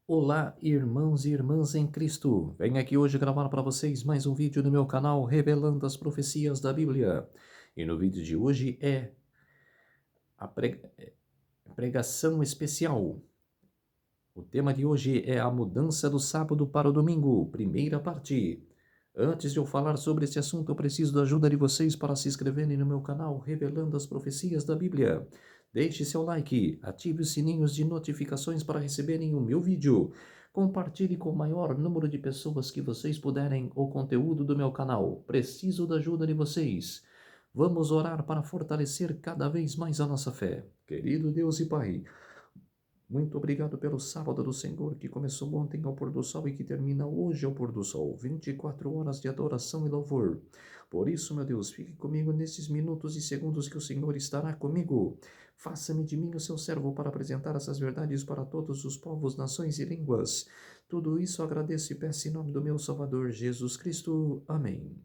Olá, irmãos e irmãs em Cristo. Venho aqui hoje gravar para vocês mais um vídeo no meu canal revelando as profecias da Bíblia. E no vídeo de hoje é a pregação especial. O tema de hoje é a mudança do sábado para o domingo, primeira parte. Antes de eu falar sobre esse assunto, eu preciso da ajuda de vocês para se inscreverem no meu canal revelando as profecias da Bíblia. Deixe seu like, ative os sininhos de notificações para receberem o meu vídeo. Compartilhe com o maior número de pessoas que vocês puderem o conteúdo do meu canal. Preciso da ajuda de vocês. Vamos orar para fortalecer cada vez mais a nossa fé. Querido Deus e Pai, muito obrigado pelo sábado do Senhor, que começou ontem ao pôr do sol e que termina hoje ao pôr do sol. 24 horas de adoração e louvor. Por isso, meu Deus, fique comigo nesses minutos e segundos que o Senhor estará comigo. Faça-me de mim o seu servo para apresentar essas verdades para todos os povos, nações e línguas. Tudo isso agradeço e peço em nome do meu Salvador Jesus Cristo. Amém.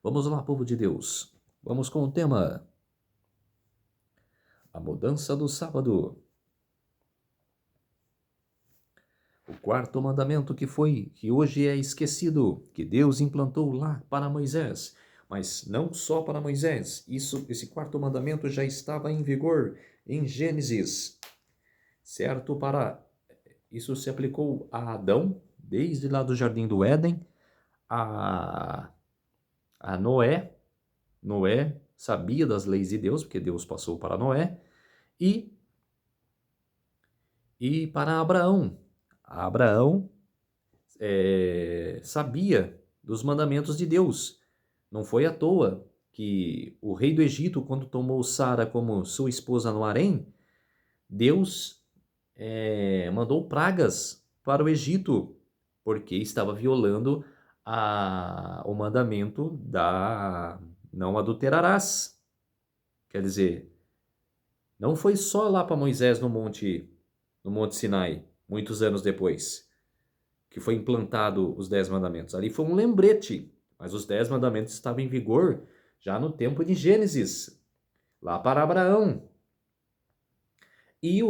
Vamos lá, povo de Deus. Vamos com o tema: a mudança do sábado. O quarto mandamento que hoje é esquecido, que Deus implantou lá para Moisés, mas não só para Moisés. Esse quarto mandamento já estava em vigor em Gênesis, certo? Isso se aplicou a Adão, desde lá do Jardim do Éden, a, a Noé. Noé sabia das leis de Deus, porque Deus passou para Noé, e para Abraão. Abraão sabia dos mandamentos de Deus. Não foi à toa que o rei do Egito, quando tomou Sara como sua esposa no harém, Deus mandou pragas para o Egito, porque estava violando o mandamento da não adulterarás. Quer dizer, não foi só lá para Moisés no Monte Sinai, muitos anos depois, que foi implantado os 10 mandamentos. Ali foi um lembrete, mas os 10 mandamentos estavam em vigor já no tempo de Gênesis, lá para Abraão. E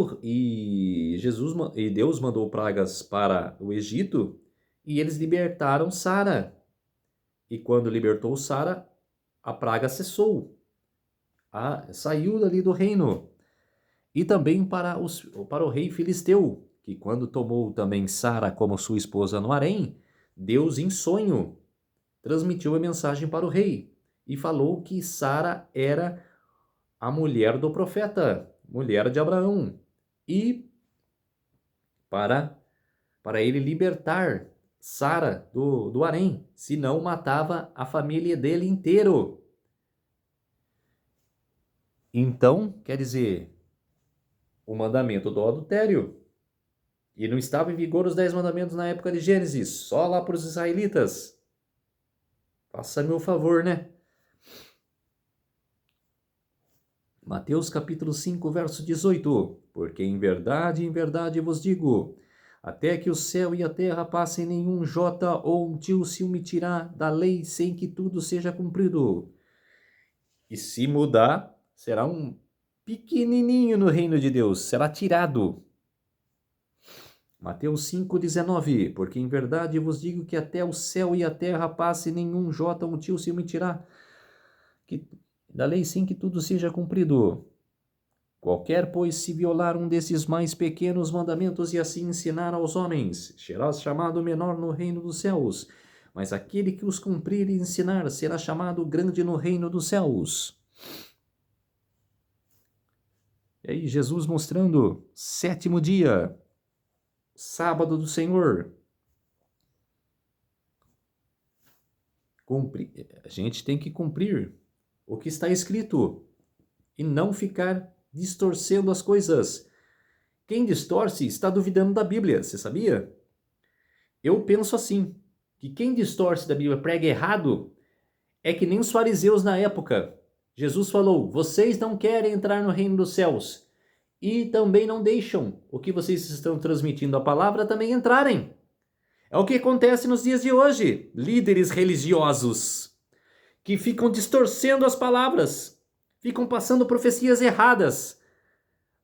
Deus mandou pragas para o Egito e eles libertaram Sara. E quando libertou Sara, a praga cessou. Saiu dali do reino. E também para o rei filisteu, que quando tomou também Sara como sua esposa no harém, Deus em sonho transmitiu a mensagem para o rei e falou que Sara era a mulher do profeta, mulher de Abraão. E para ele libertar Sara do harém, senão matava a família dele inteiro. Então, quer dizer, o mandamento do adultério. E não estava em vigor os 10 mandamentos na época de Gênesis, só lá para os israelitas. Faça-me o favor, né? Mateus capítulo 5, verso 18. Porque em verdade vos digo, até que o céu e a terra passem, nenhum jota ou um tio se omitirá da lei sem que tudo seja cumprido. E se mudar, será um pequenininho no reino de Deus, será tirado. Mateus 5,19. Porque em verdade vos digo que até o céu e a terra passem, nenhum jota ou um tio se omitirá da lei sem que tudo seja cumprido. Qualquer, pois, se violar um desses mais pequenos mandamentos e assim ensinar aos homens, será chamado menor no reino dos céus. Mas aquele que os cumprir e ensinar será chamado grande no reino dos céus. E aí Jesus mostrando, sétimo dia, sábado do Senhor. A gente tem que cumprir o que está escrito e não ficar distorcendo as coisas. Quem distorce está duvidando da Bíblia, você sabia? Eu penso assim, que quem distorce da Bíblia, prega errado, é que nem os fariseus na época. Jesus falou, vocês não querem entrar no reino dos céus e também não deixam o que vocês estão transmitindo a palavra também entrarem. É o que acontece nos dias de hoje. Líderes religiosos que ficam distorcendo as palavras, ficam passando profecias erradas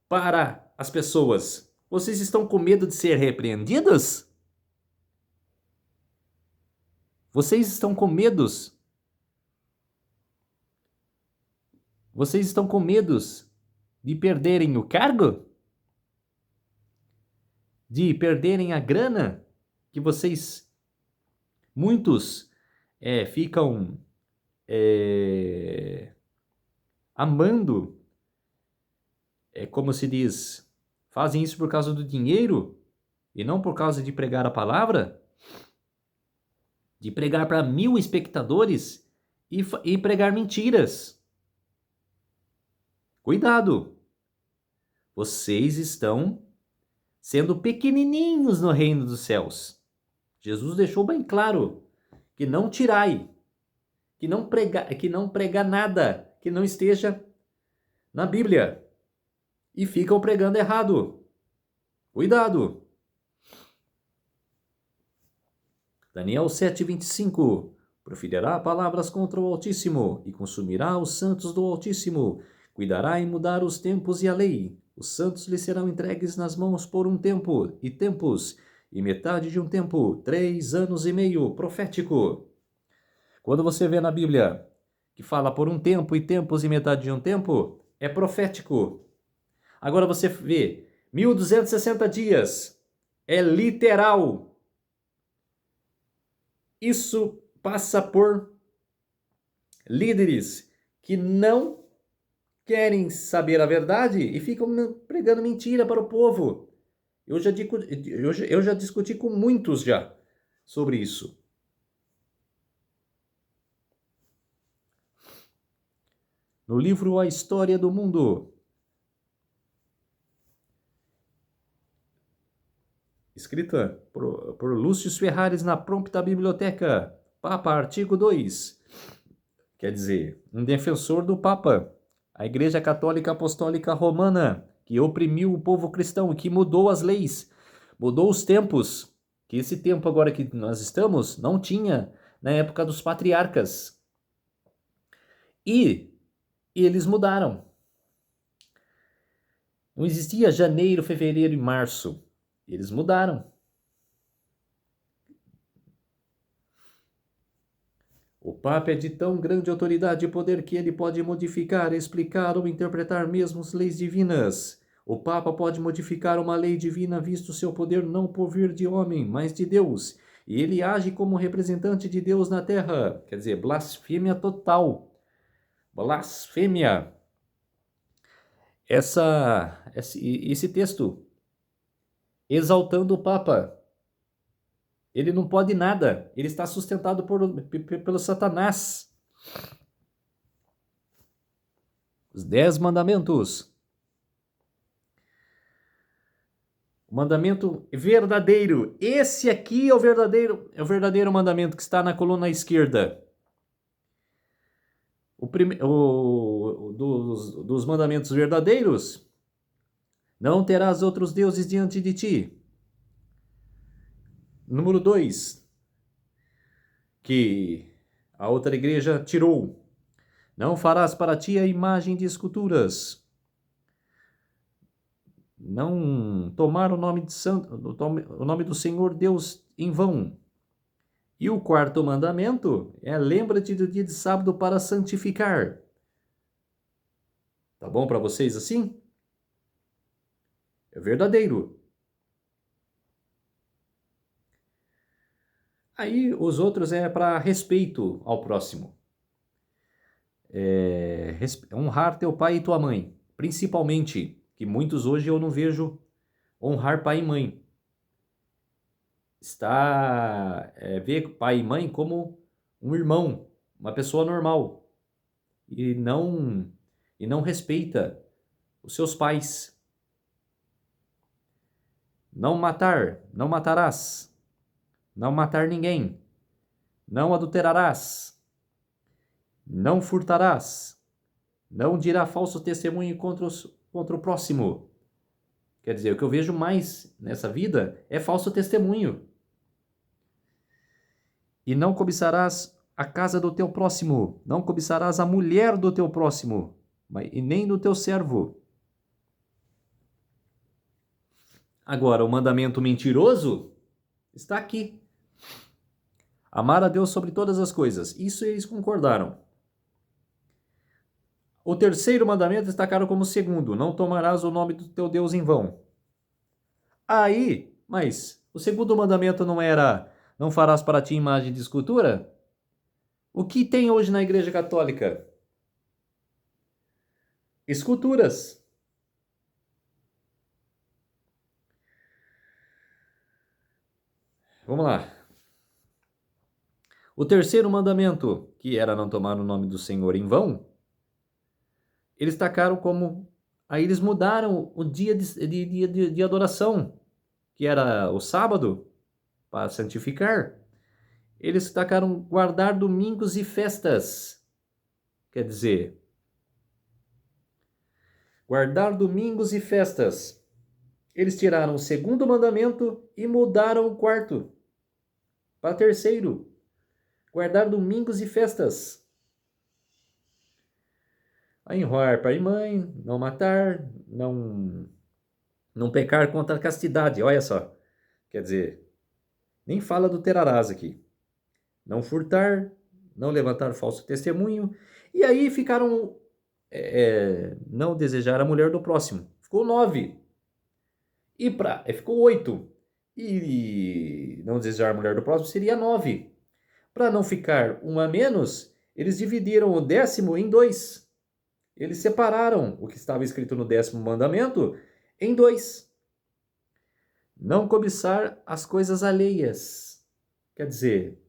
para as pessoas. Vocês estão com medo de ser repreendidos? Vocês estão com medos? Vocês estão com medos de perderem o cargo? De perderem a grana que muitos ficam amando, como se diz, fazem isso por causa do dinheiro e não por causa de pregar a palavra? De pregar para 1000 espectadores e pregar mentiras. Cuidado! Vocês estão sendo pequenininhos no reino dos céus. Jesus deixou bem claro que não tirai, que não prega nada que não esteja na Bíblia. E ficam pregando errado. Cuidado! Daniel 7:25. Proferirá palavras contra o Altíssimo e consumirá os santos do Altíssimo. Cuidará em mudar os tempos e a lei. Os santos lhe serão entregues nas mãos por um tempo e tempos, e metade de um tempo, 3 anos e meio, profético. Quando você vê na Bíblia que fala por um tempo e tempos e metade de um tempo, é profético. Agora você vê 1260 dias, é literal. Isso passa por líderes que não querem saber a verdade e ficam pregando mentira para o povo. Eu já discuti com muitos já sobre isso. No livro A História do Mundo, escrita por Lúcio Ferraris na Prompta Biblioteca, Papa, artigo 2. Quer dizer, um defensor do Papa, a Igreja Católica Apostólica Romana, que oprimiu o povo cristão, que mudou as leis, mudou os tempos, que esse tempo agora que nós estamos não tinha na época dos patriarcas. E eles mudaram. Não existia janeiro, fevereiro e março. Eles mudaram. O Papa é de tão grande autoridade e poder que ele pode modificar, explicar ou interpretar mesmo as leis divinas. O Papa pode modificar uma lei divina visto seu poder não por vir de homem, mas de Deus. E ele age como representante de Deus na terra. Quer dizer, blasfêmia total. Blasfêmia. Esse texto exaltando o Papa. Ele não pode nada. Ele está sustentado pelo Satanás. Os 10 mandamentos. O mandamento verdadeiro. Esse aqui é o verdadeiro mandamento que está na coluna esquerda. Dos mandamentos verdadeiros. Não terás outros deuses diante de ti. Número 2, que a outra igreja tirou. Não farás para ti a imagem de esculturas. Não tomar o nome do Senhor Deus em vão. E o 4º mandamento é: lembra-te do dia de sábado para santificar. Tá bom para vocês assim? É verdadeiro. Aí os outros é para respeito ao próximo. Honrar teu pai e tua mãe. Principalmente, que muitos hoje eu não vejo honrar pai e mãe. Vê pai e mãe como um irmão, uma pessoa normal. E não respeita os seus pais. Não matar, não matarás. Não matar ninguém. Não adulterarás. Não furtarás. Não dirá falso testemunho contra o próximo. Quer dizer, o que eu vejo mais nessa vida é falso testemunho. E não cobiçarás a casa do teu próximo. Não cobiçarás a mulher do teu próximo, e nem do teu servo. Agora, o mandamento mentiroso está aqui. Amar a Deus sobre todas as coisas. Isso eles concordaram. O terceiro mandamento destacaram como segundo: não tomarás o nome do teu Deus em vão. Aí, mas o segundo mandamento não era: não farás para ti imagem de escultura? O que tem hoje na Igreja Católica? Esculturas. Vamos lá. O terceiro mandamento, que era não tomar o nome do Senhor em vão, eles tacaram como... Aí eles mudaram o dia de adoração, que era o sábado, para santificar. Eles tacaram guardar domingos e festas. Quer dizer, guardar domingos e festas. Eles tiraram o segundo mandamento e mudaram o quarto para terceiro. Guardar domingos e festas. Aí honrar pai e mãe, não matar, não pecar contra a castidade. Olha só. Quer dizer, nem fala do terarás aqui. Não furtar, não levantar falso testemunho. E aí ficaram... não desejar a mulher do próximo. Ficou 9. Ficou 8. E não desejar a mulher do próximo seria 9. Para não ficar um a menos, eles dividiram o 10º em 2. Eles separaram o que estava escrito no 10º mandamento em 2. Não cobiçar as coisas alheias. Quer dizer,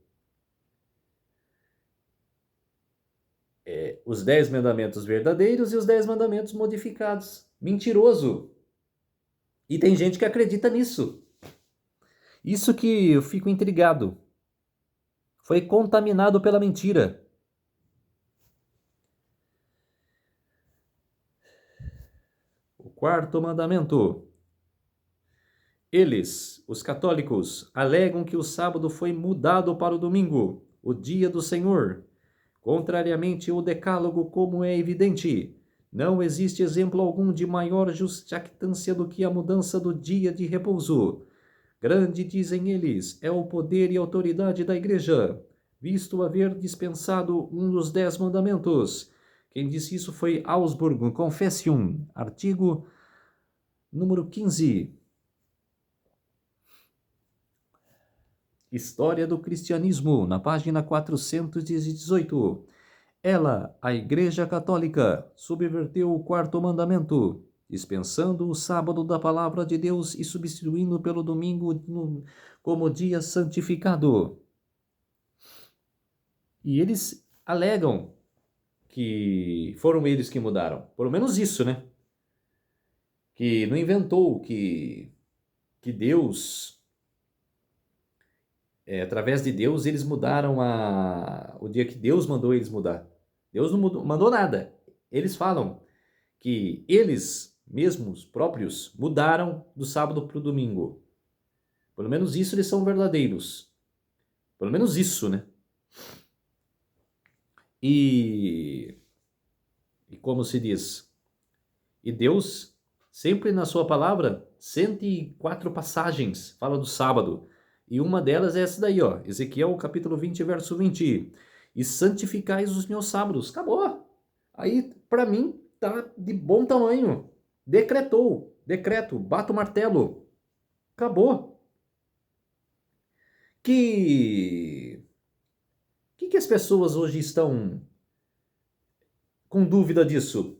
os 10 mandamentos verdadeiros e os 10 mandamentos modificados. Mentiroso. E tem gente que acredita nisso. Isso que eu fico intrigado. Foi contaminado pela mentira. O quarto mandamento. Eles, os católicos, alegam que o sábado foi mudado para o domingo, o dia do Senhor. Contrariamente ao decálogo, como é evidente, não existe exemplo algum de maior jactância do que a mudança do dia de repouso. Grande, dizem eles, é o poder e autoridade da Igreja, visto haver dispensado um dos 10 mandamentos. Quem disse isso foi Augsburg Confession, artigo número 15. História do Cristianismo, na página 418. Ela, a Igreja Católica, subverteu o quarto mandamento, dispensando o sábado da palavra de Deus e substituindo pelo domingo como dia santificado. E eles alegam que foram eles que mudaram. Pelo menos isso, né? Que não inventou que Deus... através de Deus, eles mudaram o dia que Deus mandou eles mudar. Deus não mandou nada. Eles falam que eles mesmos, próprios, mudaram do sábado para o domingo. Pelo menos isso eles são verdadeiros. Pelo menos isso, né? E como se diz? E Deus, sempre na sua palavra, 104 passagens fala do sábado. E uma delas é essa daí, ó, Ezequiel capítulo 20, verso 20. E santificais os meus sábados. Acabou. Aí, para mim, tá de bom tamanho. Decreto, bato o martelo. Acabou. Que as pessoas hoje estão com dúvida disso?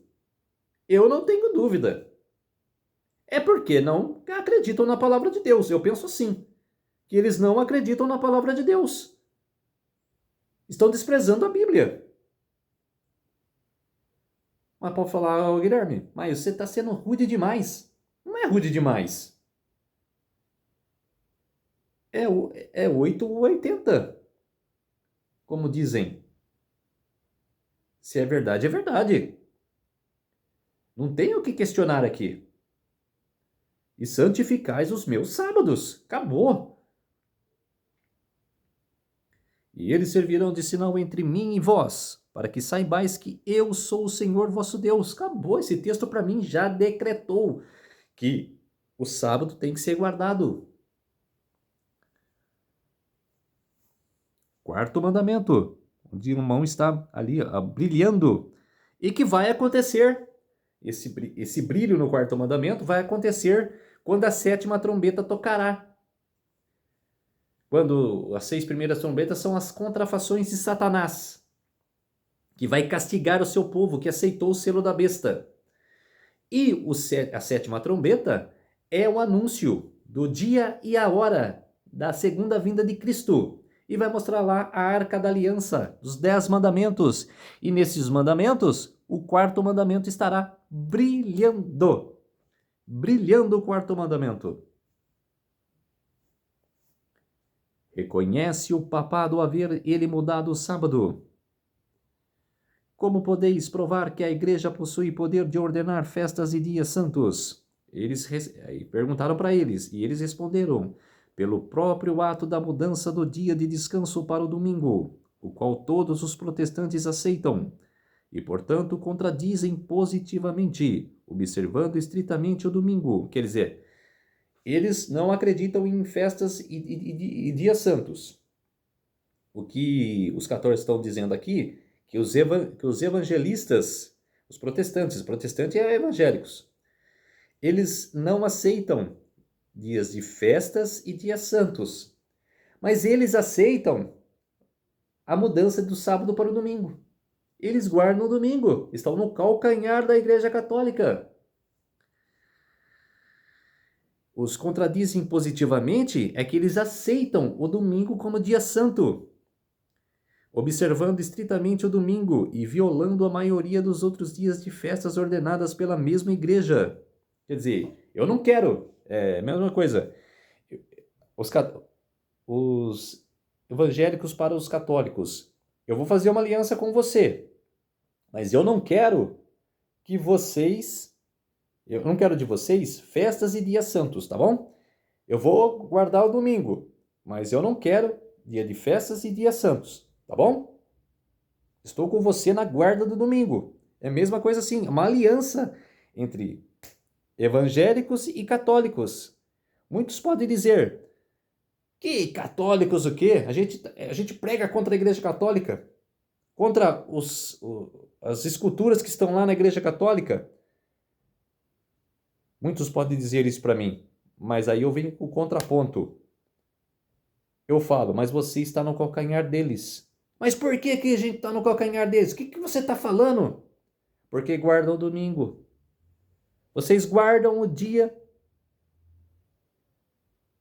Eu não tenho dúvida. É porque não acreditam na palavra de Deus. Eu penso assim. Que eles não acreditam na palavra de Deus. Estão desprezando a Bíblia. Mas pode falar, oh, Guilherme, mas você está sendo rude demais. Não é rude demais. É 8 ou 80. Como dizem. Se é verdade, é verdade. Não tem o que questionar aqui. E santificais os meus sábados. Acabou. E eles servirão de sinal entre mim e vós, para que saibais que eu sou o Senhor vosso Deus. Acabou, esse texto para mim já decretou que O sábado tem que ser guardado. Quarto mandamento, onde o irmão está ali brilhando. E que vai acontecer, esse brilho no quarto mandamento vai acontecer quando a sétima trombeta tocará. Quando as 6 primeiras trombetas são as contrafações de Satanás, que vai castigar o seu povo que aceitou o selo da besta. E a sétima trombeta é o anúncio do dia e a hora da segunda vinda de Cristo. E vai mostrar lá a Arca da Aliança, os 10 mandamentos. E nesses mandamentos, o quarto mandamento estará brilhando. Brilhando o quarto mandamento. Reconhece o papado haver ele mudado o sábado. Como podeis provar que a igreja possui poder de ordenar festas e dias santos? Eles perguntaram para eles, e eles responderam: pelo próprio ato da mudança do dia de descanso para o domingo, o qual todos os protestantes aceitam, e portanto contradizem positivamente, observando estritamente o domingo. Quer dizer, eles não acreditam em festas e dias santos. O que os católicos estão dizendo aqui, que os evangelistas, os protestantes é evangélicos, eles não aceitam dias de festas e dias santos, mas eles aceitam a mudança do sábado para o domingo. Eles guardam o domingo, estão no calcanhar da Igreja Católica. Os contradizem positivamente é que eles aceitam o domingo como dia santo, observando estritamente o domingo e violando a maioria dos outros dias de festas ordenadas pela mesma igreja. Quer dizer, eu não quero, mesma coisa, os evangélicos para os católicos. Eu vou fazer uma aliança com você, mas eu não quero que vocês, eu não quero de vocês festas e dias santos, tá bom? Eu vou guardar o domingo, mas eu não quero dia de festas e dias santos, tá bom? Estou com você na guarda do domingo. É a mesma coisa assim, uma aliança entre evangélicos e católicos. Muitos podem dizer, que católicos o quê? A gente prega contra a Igreja Católica, contra as esculturas que estão lá na Igreja Católica. Muitos podem dizer isso para mim, mas aí eu venho com o contraponto. Eu falo, mas você está no calcanhar deles. Mas por que a gente está no calcanhar deles? O que você está falando? Porque guardam o domingo. Vocês guardam o dia.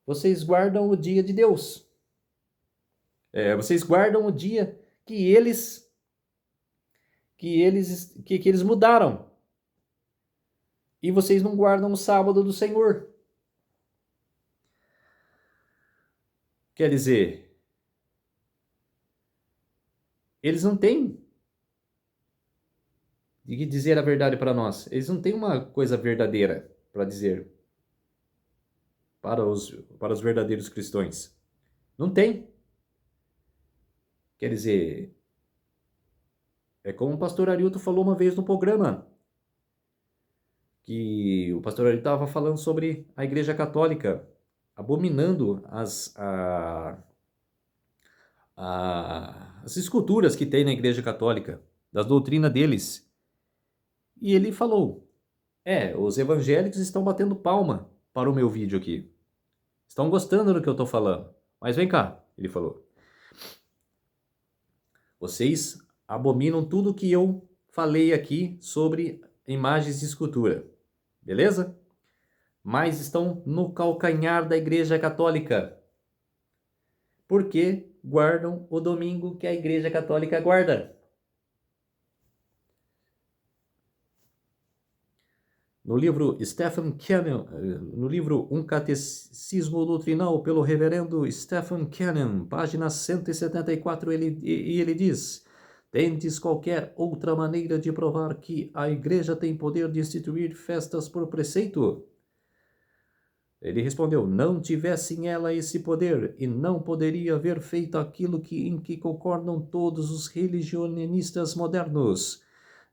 Vocês guardam o dia de Deus. Vocês guardam o dia que eles mudaram. E vocês não guardam o sábado do Senhor. Quer dizer, eles não têm de dizer a verdade para nós. Eles não têm uma coisa verdadeira para dizer para os verdadeiros cristãos. Não tem. Quer dizer, é como o pastor Arilton falou uma vez no programa, que o pastor Arilton estava falando sobre a Igreja Católica, abominando as esculturas que tem na Igreja Católica, das doutrinas deles. E ele falou, os evangélicos estão batendo palma para o meu vídeo aqui. Estão gostando do que eu estou falando. Mas vem cá, ele falou. Vocês abominam tudo que eu falei aqui sobre imagens de escultura. Beleza? Mas estão no calcanhar da Igreja Católica. Porque guardam o domingo que a Igreja Católica guarda. No livro Stephen Cannon, no livro Um Catecismo Doutrinal pelo reverendo Stephen Cannon, página 174, ele diz: tendes qualquer outra maneira de provar que a igreja tem poder de instituir festas por preceito? Ele respondeu: não tivessem ela esse poder, e não poderia haver feito aquilo em que concordam todos os religionistas modernos.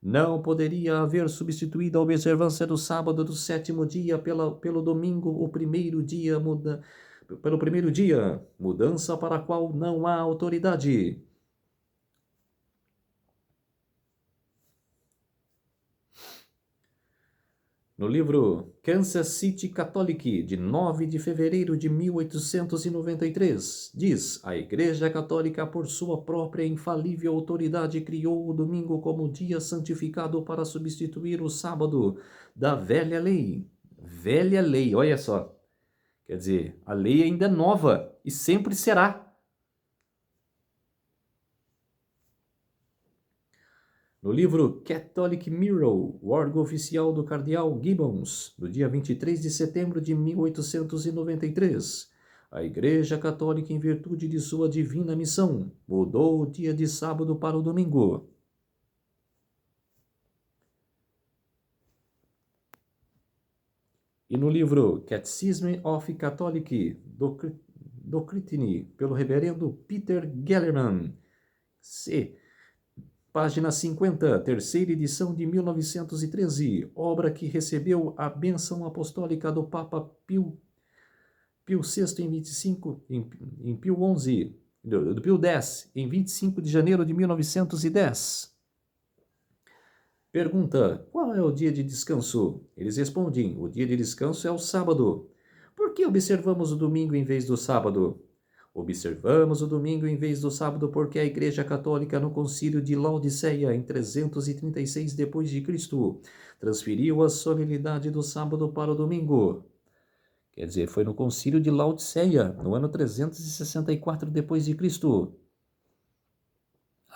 Não poderia haver substituído a observância do sábado do sétimo dia pelo domingo, pelo primeiro dia, mudança para a qual não há autoridade. No livro Kansas City Catholic, de 9 de fevereiro de 1893, diz: a Igreja Católica, por sua própria infalível autoridade, criou o domingo como dia santificado para substituir o sábado da velha lei. Velha lei, olha só. Quer dizer, a lei ainda é nova e sempre será. No livro Catholic Mirror, o órgão oficial do cardeal Gibbons, do dia 23 de setembro de 1893, a Igreja Católica, em virtude de sua divina missão, mudou o dia de sábado para o domingo. E no livro Catechism of Catholic Doctrine, pelo reverendo Peter Gellerman, C. Página 50, terceira edição de 1913, obra que recebeu a bênção apostólica do Papa Pio VI em 25, em Pio XI, do Pio X, em 25 de janeiro de 1910. Pergunta: qual é o dia de descanso? Eles respondem: o dia de descanso é o sábado. Por que observamos o domingo em vez do sábado? Observamos o domingo em vez do sábado porque a Igreja Católica, no Concílio de Laodiceia, em 336 d.C., transferiu a solenidade do sábado para o domingo. Quer dizer, foi no Concílio de Laodiceia, no ano 364 d.C.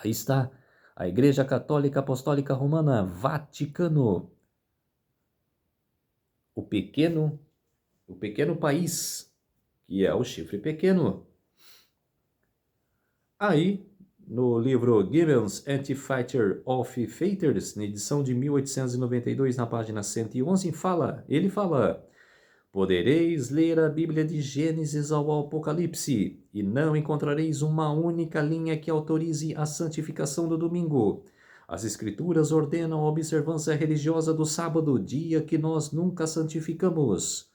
Aí está, a Igreja Católica Apostólica Romana, Vaticano. O pequeno país, que é o chifre pequeno. Aí, no livro Gibbons Anti-Fighter of Fathers, na edição de 1892, na página 111, ele fala: podereis ler a Bíblia de Gênesis ao Apocalipse, e não encontrareis uma única linha que autorize a santificação do domingo. As Escrituras ordenam a observância religiosa do sábado, dia que nós nunca santificamos.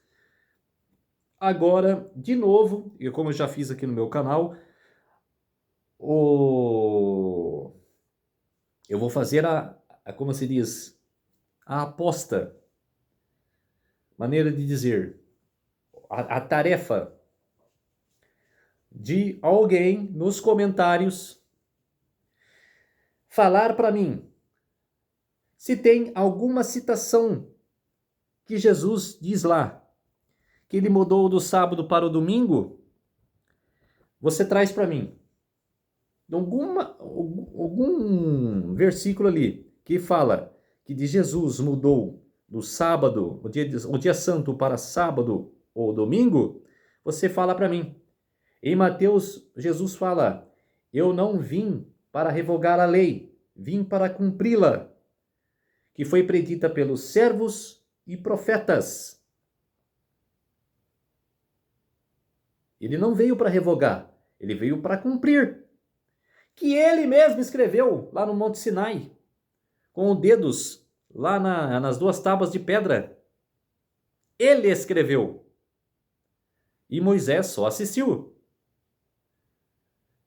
Agora, de novo, e como eu já fiz aqui no meu canal, eu vou fazer como se diz, a aposta, maneira de dizer, a tarefa de alguém nos comentários falar para mim se tem alguma citação que Jesus diz lá, que ele mudou do sábado para o domingo. Você traz para mim algum versículo ali que fala que de Jesus mudou do sábado, o dia santo para sábado ou domingo. Você fala para mim. Em Mateus, Jesus fala: eu não vim para revogar a lei, vim para cumpri-la, que foi predita pelos servos e profetas. Ele não veio para revogar, ele veio para cumprir. Que ele mesmo escreveu lá no Monte Sinai, com os dedos lá nas duas tábuas de pedra. Ele escreveu. E Moisés só assistiu.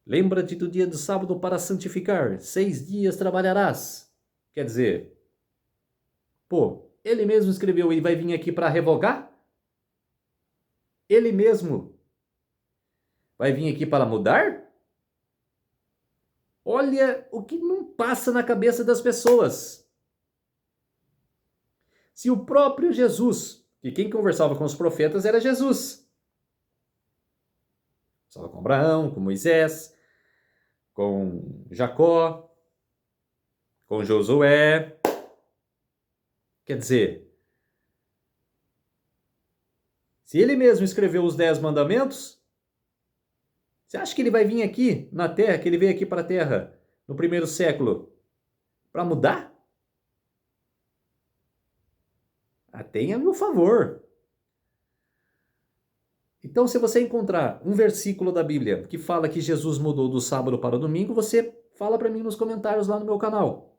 Lembra-te do dia do sábado para santificar. 6 dias trabalharás. Quer dizer, ele mesmo escreveu e vai vir aqui para revogar? Ele mesmo vai vir aqui para mudar? Olha o que não passa na cabeça das pessoas. Se o próprio Jesus, que quem conversava com os profetas era Jesus. Conversava com Abraão, com Moisés, com Jacó, com Josué. Quer dizer, se ele mesmo escreveu os 10 mandamentos, você acha que ele vai vir aqui na Terra, que ele veio aqui para a Terra no primeiro século para mudar? Tenha meu favor. Então, se você encontrar um versículo da Bíblia que fala que Jesus mudou do sábado para o domingo, você fala para mim nos comentários lá no meu canal.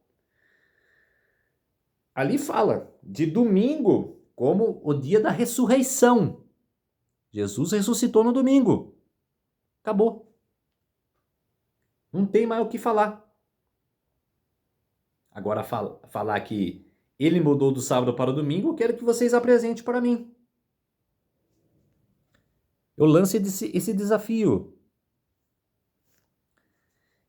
ali fala de domingo como o dia da ressurreição. Jesus ressuscitou no domingo. Acabou. Não tem mais o que falar. Agora, falar que ele mudou do sábado para o domingo, eu quero que vocês apresentem para mim. Eu lance esse desafio.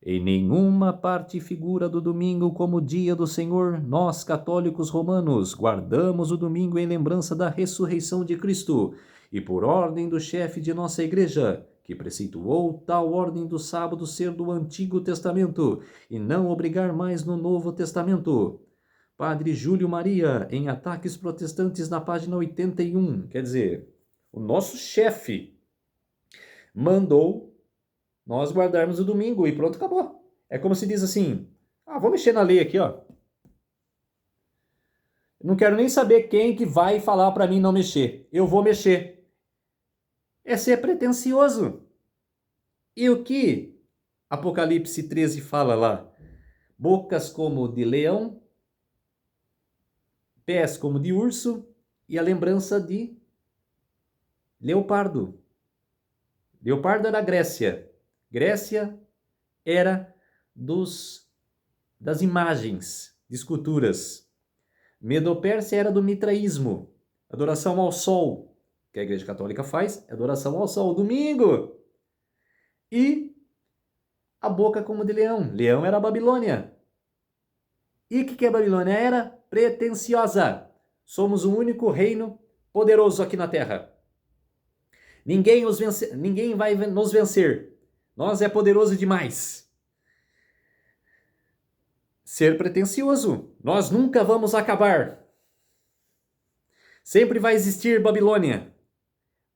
Em nenhuma parte figura do domingo como dia do Senhor, nós, católicos romanos, guardamos o domingo em lembrança da ressurreição de Cristo, e por ordem do chefe de nossa igreja, que preceituou tal ordem do sábado ser do Antigo Testamento, e não obrigar mais no Novo Testamento. Padre Júlio Maria, em Ataques Protestantes, na página 81. Quer dizer, o nosso chefe mandou nós guardarmos o domingo e pronto, acabou. É como se diz assim, vou mexer na lei aqui, ó. Não quero nem saber quem que vai falar para mim não mexer. Eu vou mexer. É ser pretensioso. E o que Apocalipse 13 fala lá? Bocas como de leão, pés como de urso e a lembrança de leopardo. Leopardo era Grécia. Grécia era das imagens, de esculturas. Medo-Pérsia era do mitraísmo, adoração ao sol, que a Igreja Católica faz, adoração ao sol, domingo. E a boca como de leão. Leão era a Babilônia. E o que a Babilônia era? Pretensiosa. Somos o único reino poderoso aqui na Terra. Ninguém vai nos vencer. Nós é poderoso demais. Ser pretensioso. Nós nunca vamos acabar. Sempre vai existir Babilônia.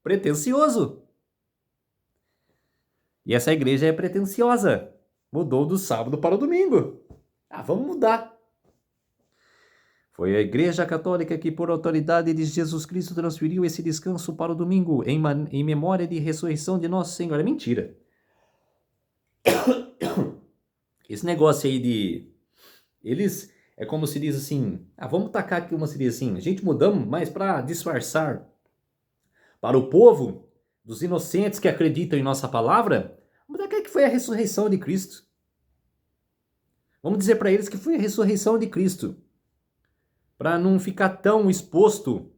Pretensioso. E essa igreja é pretensiosa. Mudou do sábado para o domingo. Vamos mudar. Foi a Igreja Católica que, por autoridade de Jesus Cristo, transferiu esse descanso para o domingo, em memória de ressurreição de Nosso Senhor. É mentira. Esse negócio aí de... Eles... É como se diz assim... vamos tacar aqui uma se diz assim... A gente mudamos, mas para disfarçar para o povo dos inocentes que acreditam em nossa palavra, vamos tacar que foi a ressurreição de Cristo. Vamos dizer para eles que foi a ressurreição de Cristo. Para não ficar tão exposto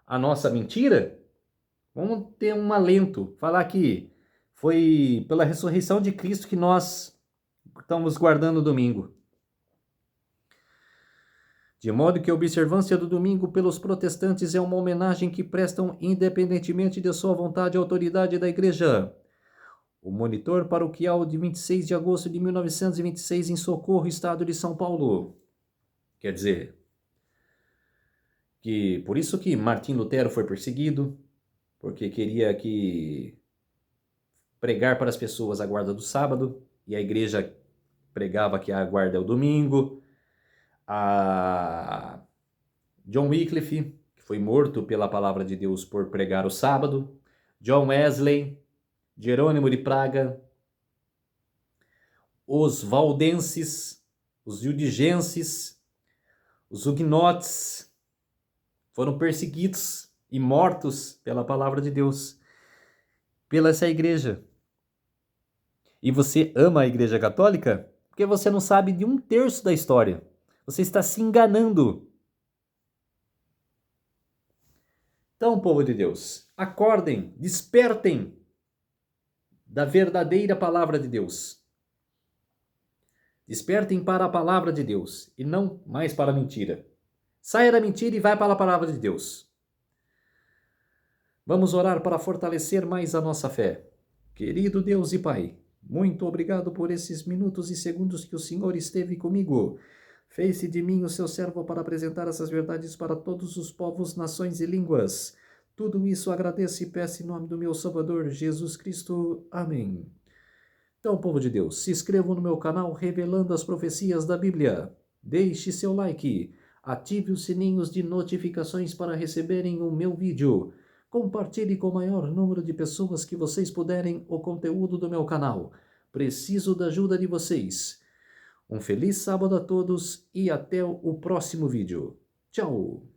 à nossa mentira, vamos ter um alento. Falar que foi pela ressurreição de Cristo que nós estamos guardando o domingo. De modo que a observância do domingo pelos protestantes é uma homenagem que prestam independentemente de sua vontade à autoridade da igreja. O monitor paroquial de 26 de agosto de 1926 em Socorro, estado de São Paulo. Quer dizer... que por isso que Martim Lutero foi perseguido, porque queria pregar para as pessoas a guarda do sábado, e a igreja pregava que a guarda é o domingo. A John Wycliffe, que foi morto pela palavra de Deus por pregar o sábado. John Wesley, Jerônimo de Praga, os valdenses, os judigenses, os huguenotes, foram perseguidos e mortos pela palavra de Deus, pela essa igreja. E você ama a Igreja Católica porque você não sabe de 1/3 da história. Você está se enganando. Então, povo de Deus, acordem, despertem da verdadeira palavra de Deus. Despertem para a palavra de Deus e não mais para a mentira. Saia da mentira e vai para a palavra de Deus. Vamos orar para fortalecer mais a nossa fé. Querido Deus e Pai, muito obrigado por esses minutos e segundos que o Senhor esteve comigo. Fez-se de mim o seu servo para apresentar essas verdades para todos os povos, nações e línguas. Tudo isso agradeço e peço em nome do meu Salvador, Jesus Cristo. Amém. Então, povo de Deus, se inscrevam no meu canal Revelando as Profecias da Bíblia. Deixe seu like. Ative os sininhos de notificações para receberem o meu vídeo. Compartilhe com o maior número de pessoas que vocês puderem o conteúdo do meu canal. Preciso da ajuda de vocês. Um feliz sábado a todos e até o próximo vídeo. Tchau!